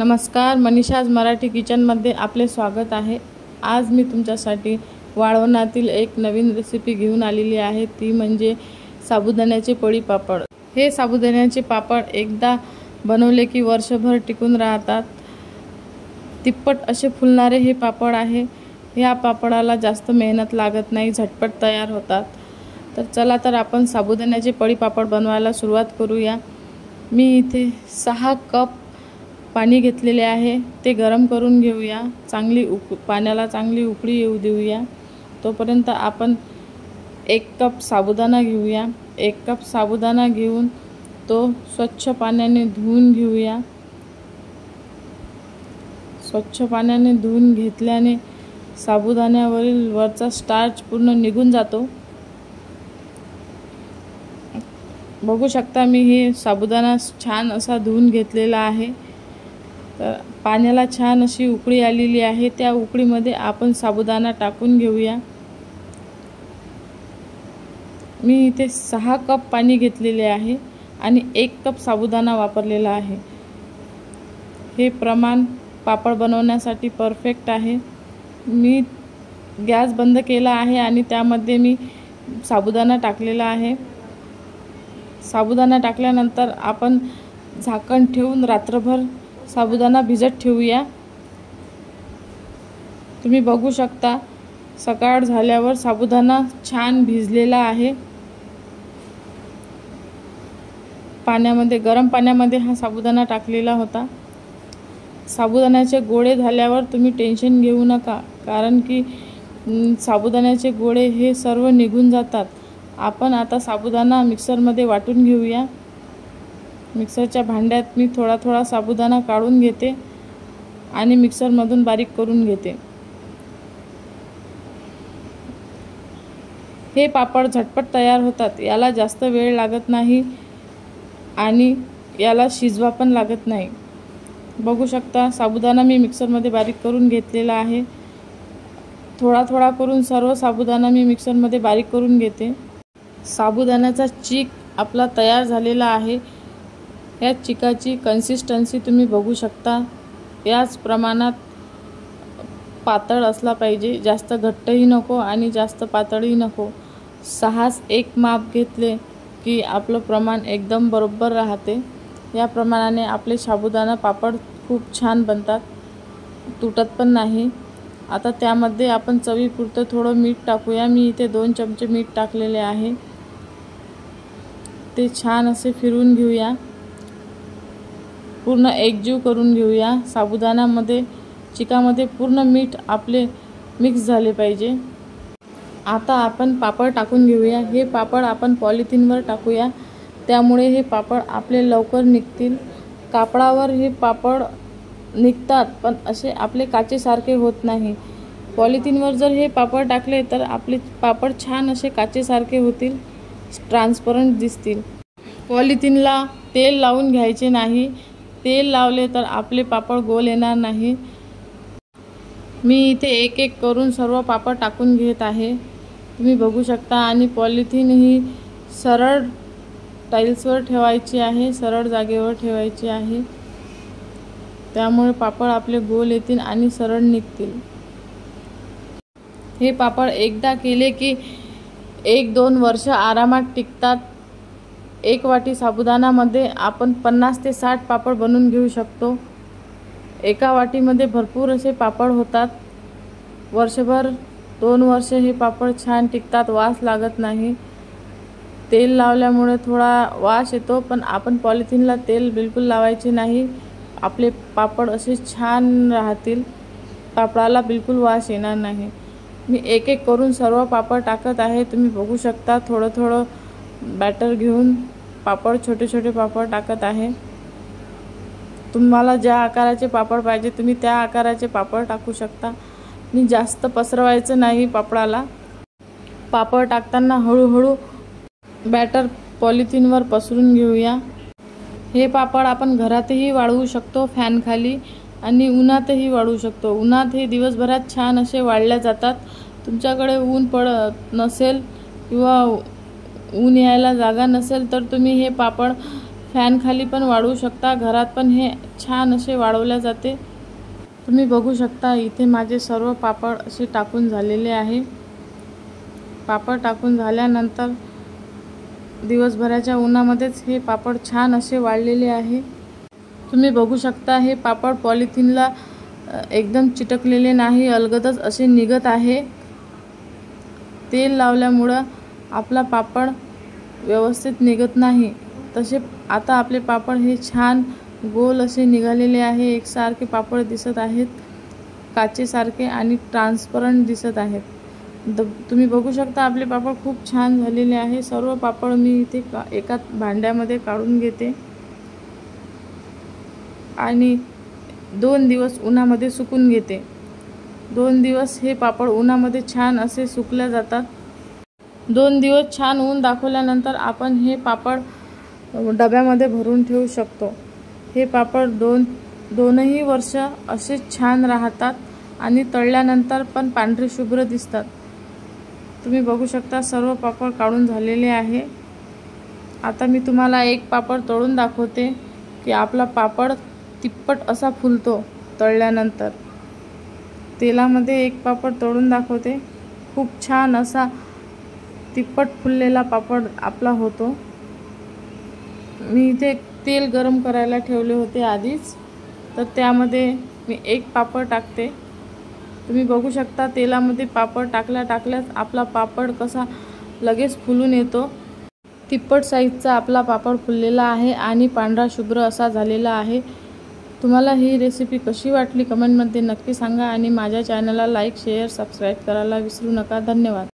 नमस्कार, मनीषाज मराठी किचनमध्ये आपले स्वागत आहे। आज मी तुमच्यासाठी वाळवणातील एक नवीन रेसिपी घेऊन आलेली आहे, ती म्हणजे साबुदाण्याचे पळी पापड। हे साबुदाण्याचे पापड एकदा बनवले की वर्षभर टिकून राहतात। तिप्पट असे फुलणारे हे पापड आहे। या पापडाला जास्त मेहनत लागत नाही, झटपट तयार होतात। तर चला तर आपण साबुदाण्याचे पळी पापड बनवायला सुरुवात करूया। मी इथे 6 कप पाणी घेतलेले आहे, ते गरम करून घेऊया। पाण्याला चांगली उकळी येऊ देऊया। तोपर्यंत आपण 1 कप साबुदाणा घेऊया। 1 कप साबुदाणा घेऊन तो स्वच्छ पाण्याने धुवून घेऊया। स्वच्छ पाण्याने धुवून घेतल्याने साबुदाण्यावरील वरचा स्टार्च पूर्ण निघून जातो। बघू शकता मी हे साबुदाणा छान असा धुवून घेतलेला आहे। तर पाण्याला छान अशी उकळी आलेली आहे, त्या उकळीमध्ये आपण साबुदाणा टाकून घेऊया। मी इथे 6 कप पाणी घेतलेले आहे आणि 1 कप साबुदाणा वापरलेला आहे। हे प्रमाण पापड बनवण्यासाठी परफेक्ट आहे। मी गॅस बंद केला आहे आणि त्यामध्ये मी साबुदाणा टाकलेला आहे। साबुदाणा टाकल्यानंतर आपण झाकण ठेवून रात्रभर साबुदाणा भिजत ठेवूया। तुम्ही बघू शकता सकाळ झाल्यावर साबुदाणा छान भिजलेला आहे। गरम पाण्यामध्ये हा साबुदाणा टाकलेला होता। साबुदाण्याचे गोळे झाल्यावर तुम्ही टेन्शन घेऊ नका, कारण की साबुदाण्याचे गोळे हे सर्व निघून जातात। आपण आता साबुदाणा मिक्सरमध्ये वाटून घेऊया। मिक्सरच्या भांड्यात मी थोडा थोडा साबुदाणा काढून घेते आणि मिक्सरमधून बारीक करून घेते। हे पापड झटपट तयार होतात, याला जास्त वेळ लागत नाही आणि याला शिजवा पण लागत नाही। बघू शकता साबुदाणा मी मिक्सरमध्ये बारीक करून घेतलेला आहे। थोडा थोडा करून सर्व साबुदाणा मी मिक्सरमध्ये बारीक करून घेते। साबुदाण्याचा चीक आपला तयार झालेला आहे। या चिकाची कन्सिस्टन्सी तुम्ही बघू शकता, याच प्रमाणात पातळ असला पाहिजे, जास्त घट्टही नको आणि जास्त पातळही नको। 6च एक माप घेतले की आपलं प्रमाण एकदम बरोबर राहते। या प्रमाणाने आपले साबुदाणा पापड खूप छान बनतात, तुटत पण नाही। आता त्यामध्ये आपण चवीपुरतं थोडं मीठ टाकूया। मी इथे 2 चमचे मीठ टाकलेले आहे। ते छान असे फिरवून घेऊया, पूर्ण एकजीव करून घेऊया। साबुदाण्यामध्ये चिकामध्ये पूर्ण मीठ आपले मिक्स झाले पाहिजे। आता आपण पापड टाकून घेऊया। हे पापड आपण पॉलिथिनवर टाकूया, त्यामुळे हे पापड आपले लवकर निघतील। कापडावर हे पापड निघतात, पण असे आपले काचेसारखे होत नाही। पॉलिथिनवर जर हे पापड टाकले तर आपले पापड छान असे काचेसारखे होतील, ट्रान्सपरंट दिसतील। पॉलिथिनला तेल लावून घ्यायचे नाही, तेल लावले तर आपले पापड गोल येणार नाही। मी इथे एक एक करून सर्व पापड टाकून घेत आहे, तुम्ही बघू शकता। आणि पॉलिथिन ही सरळ टाइल्सवर ठेवायची आहे, सरळ जागेवर ठेवायची आहे, त्यामुळे पापड आपले गोल येतील आणि सरळ निघतील। हे पापड एकदा केले की 1-2 वर्ष आरामात टिकतात। 1 वाटी साबुदाण्यामध्ये आपण 50 ते 60 पापड बनवून घेऊ शकतो। एका वाटीमध्ये भरपूर असे पापड होतात। वर्षभर 2 वर्ष हे पापड छान टिकतात, वास लागत नाही। तेल लावल्यामुळे थोडा वास येतो, पण आपण पॉलिथिनला तेल बिलकुल लावायचे नाही। आपले पापड असे छान राहतील, पापडाला बिलकुल वास येणार नाही। मी एक एक करून सर्व पापड टाकत आहे, तुम्ही बघू शकता। थोडं थोडं बॅटर घेऊन पापड, छोटे छोटे पापड टाकत आहे। तुम्हाला ज्या आकाराचे पापड पाहिजे तुम्ही त्या आकाराचे पापड टाकू शकता। मी जास्त पसरवायचं नाही पापडाला। पापड टाकताना हळूहळू बॅटर पॉलिथिनवर पसरून घेऊया। हे पापड आपण घरातही वाळवू शकतो, फॅनखाली, आणि उन्हातही वाळवू शकतो। उन्हात हे दिवसभरात छान असे वाळल्या जातात। तुमच्याकडे ऊन पडत नसेल किंवा ऊन यायला जागा नसेल तर तुम्ही हे पापड फॅन खाली पण वाळवू शकता, घरात पण हे छान असे वाळवले जाते। तुम्ही बघू शकता इथे माझे सर्व पापड असे टाकून झालेले आहे। पापड टाकून झाल्यानंतर दिवसभराच्या उन्हामध्येच हे पापड छान असे वाळलेले आहे। तुम्ही बघू शकता हे पापड पॉलिथिनला एकदम चिटकलेले नाही, अलगदच असे निघत आहे। तेल लावल्यामुळे आपला पापड व्यवस्थित निघत नाही। तसे आता आपले पापड हे छान गोल असे निघालेले आहे। एकसारखे पापड दिसत आहेत, काचेसारखे आणि ट्रान्सपरंट दिसत आहेत। तुम्ही बघू शकता आपले पापड खूप छान झालेले आहे। सर्व पापड मी इथे एका भांड्यामध्ये काढून घेते आणि 2 दिवस उन्हामध्ये सुकून घेते। 2 दिवस हे पापड उन्हामध्ये छान असे सुकले जातात। 2 दिवस छान ऊन दाखवल्यानंतर आपण हे पापड डब्यामध्ये भरून ठेवू शकतो। हे पापड दोनही वर्ष असे छान राहतात आणि तळल्यानंतर पण पांढरे शुभ्र दिसतात। तुम्ही बघू शकता सर्व पापड काढून झालेले आहे। आता मी तुम्हाला एक पापड तळून दाखवते की आपला पापड तिप्पट असा फुलतो तळल्यानंतर। तेलामध्ये एक पापड तळून दाखवते, खूप छान असा तिप्पट फुललेला पापड आपला होतो। मी इथे तेल गरम करायला ठेवले होते आधीच, तर त्यामध्ये मी एक पापड टाकते। तुम्ही बघू शकता तेलामध्ये पापड टाकल्याच आपला पापड कसा लगेच फुलून येतो। तिप्पट साईजचा आपला पापड फुललेला आहे आणि पांढरा शुभ्र असा झालेला आहे। तुम्हाला ही रेसिपी कशी वाटली कमेंटमध्ये नक्की सांगा आणि माझ्या चॅनलला लाईक, शेअर, सबस्क्राईब करायला विसरू नका। धन्यवाद।